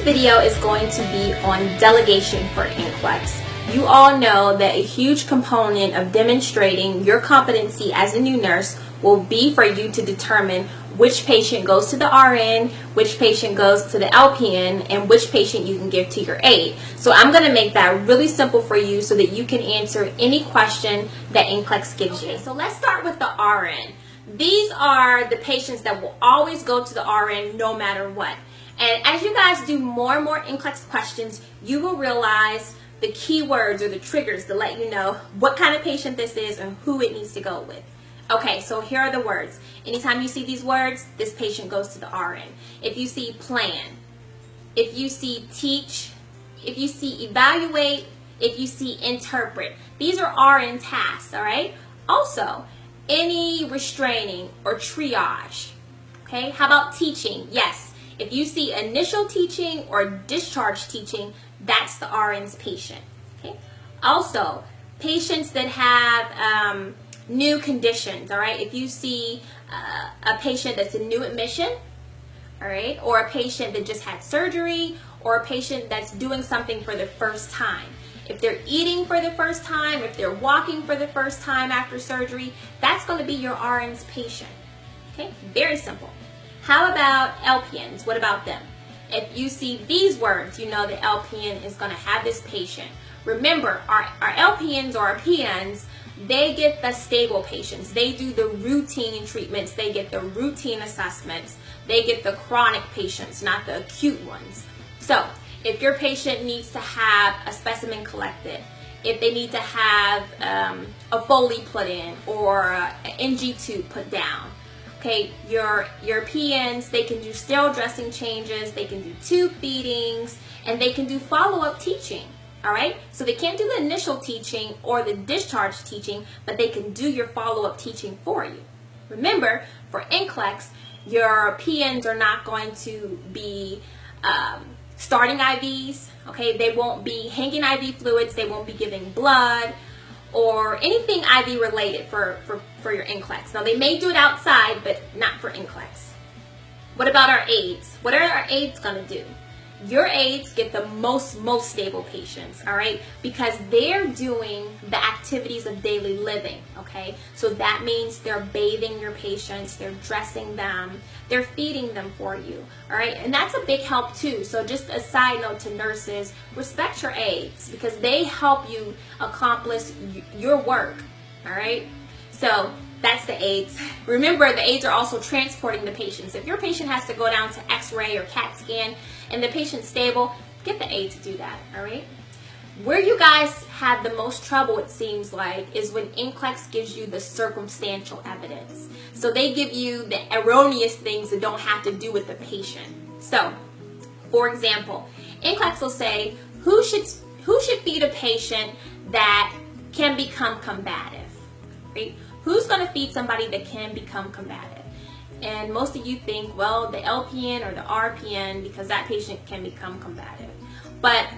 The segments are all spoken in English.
video is going to be on delegation for Nclex. You all know that a huge component of demonstrating your competency as a new nurse will be for you to determine which patient goes to the RN, which patient goes to the LPN, and which patient you can give to your aide. So I'm going to make that really simple for you so that you can answer any question that Nclex gives you. So let's start with the RN. These are the patients that will always go to the RN no matter what. And as you guys do more and more Nclex questions, you will realize the keywords or the triggers to let you know what kind of patient this is and who it needs to go with. Okay, so here are the words. Anytime you see these words, this patient goes to the RN. If you see plan, if you see teach, if you see evaluate, if you see interpret, these are RN tasks, all right? Also, any restraining or triage, okay? How about teaching? Yes. If you see initial teaching or discharge teaching, that's the RN's patient. Okay. Also, patients that have new conditions, all right? If you see a patient that's a new admission, all right, or a patient that just had surgery, or a patient that's doing something for the first time. If they're eating for the first time, if they're walking for the first time after surgery, that's going to be your RN's patient. Okay, very simple. How about LPNs? What about them? If you see these words, you know the LPN is going to have this patient. Remember, our LPNs or our PNs, they get the stable patients. They do the routine treatments. They get the routine assessments. They get the chronic patients, not the acute ones. So if your patient needs to have a specimen collected, if they need to have a Foley put in or an NG tube put down, okay, your PNs, they can do sterile dressing changes, they can do tube feedings, and they can do follow-up teaching, all right? So they can't do the initial teaching or the discharge teaching, but they can do your follow-up teaching for you. Remember, for Nclex, your PNs are not going to be starting IVs, okay? They won't be hanging IV fluids, they won't be giving blood, or anything IV related for your Nclex. Now they may do it outside, but not for Nclex. What about our aides? What are our aides gonna do? Your aides get the most stable patients, all right? Because they're doing the activities of daily living, okay? So that means they're bathing your patients, they're dressing them, they're feeding them for you, all right? And that's a big help too. So just a side note to nurses, respect your aides because they help you accomplish your work, all right? So that's the aides. Remember, the aides are also transporting the patients. If your patient has to go down to X-ray or CAT scan and the patient's stable, get the aide to do that, all right? Where you guys have the most trouble, it seems like, is when Nclex gives you the circumstantial evidence. So they give you the erroneous things that don't have to do with the patient. So, for example, Nclex will say, who should feed a patient that can become combative, right? Who's going to feed somebody that can become combative? And most of you think, well, the LPN or the RPN, because that patient can become combative. But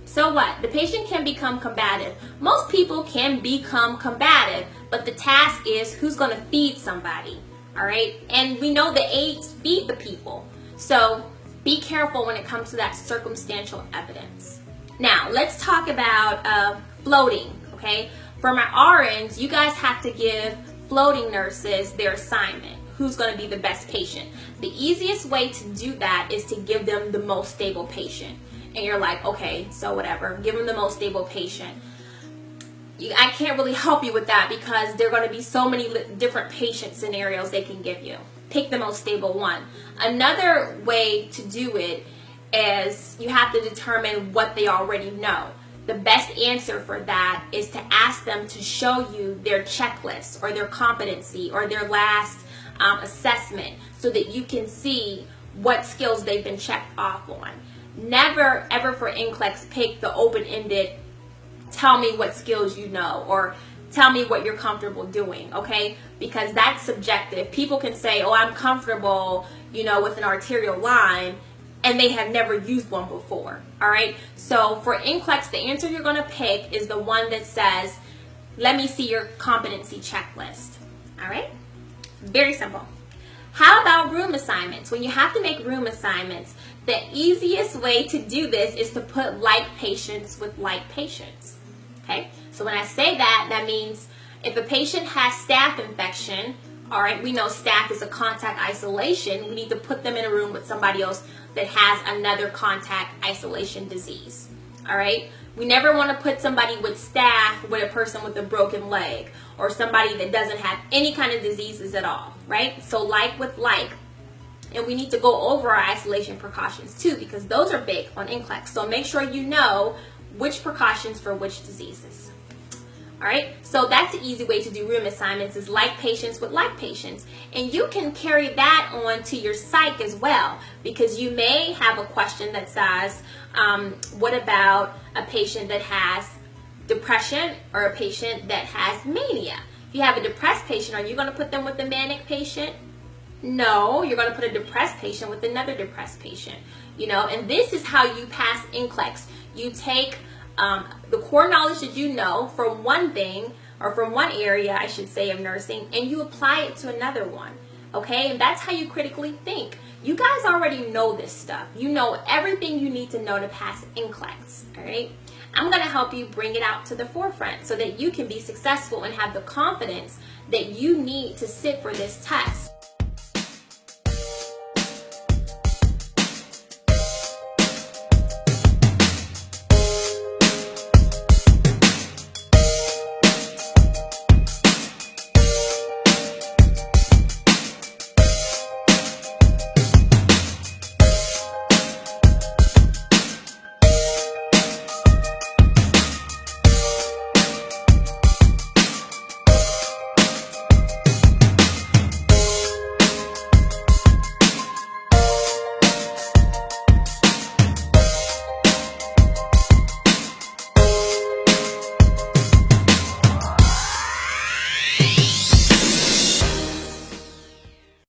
so what? The patient can become combative. Most people can become combative, but the task is who's going to feed somebody, all right? And we know the aides feed the people. So be careful when it comes to that circumstantial evidence. Now, let's talk about floating, okay? For my RNs, you guys have to give floating nurses their assignment. Who's going to be the best patient? The easiest way to do that is to give them the most stable patient. And you're like, okay, so whatever, give them the most stable patient. I can't really help you with that because there are going to be so many different patient scenarios they can give you. Pick the most stable one. Another way to do it is you have to determine what they already know. The best answer for that is to ask them to show you their checklist or their competency or their last assessment so that you can see what skills they've been checked off on. Never ever for Nclex pick the open-ended, tell me what skills you know or tell me what you're comfortable doing, okay? Because that's subjective. People can say, oh, I'm comfortable, you know, with an arterial line, and they have never used one before, all right? So for Nclex, the answer you're gonna pick is the one that says, let me see your competency checklist, all right? Very simple. How about room assignments? When you have to make room assignments, The easiest way to do this is to put like patients with like patients. Okay, so when I say that, that means if a patient has staph infection, all right, we know staph is a contact isolation. We need to put them in a room with somebody else that has another contact isolation disease. All right, we never want to put somebody with staph with a person with a broken leg or somebody that doesn't have any kind of diseases at all, right? So like with like. And we need to go over our isolation precautions too, because those are big on Nclex. So make sure you know which precautions for which diseases. All right, so that's the easy way to do room assignments, is like patients with like patients. And you can carry that on to your psych as well, because you may have a question that says, what about a patient that has depression or a patient that has mania? If you have a depressed patient, are you going to put them with a manic patient? No, you're going to put a depressed patient with another depressed patient, you know, and this is how you pass Nclex. You take the core knowledge that you know from one thing, or from one area, I should say, of nursing, and you apply it to another one, okay? And that's how you critically think. You guys already know this stuff. You know everything you need to know to pass Nclex, all right? I'm going to help you bring it out to the forefront so that you can be successful and have the confidence that you need to sit for this test.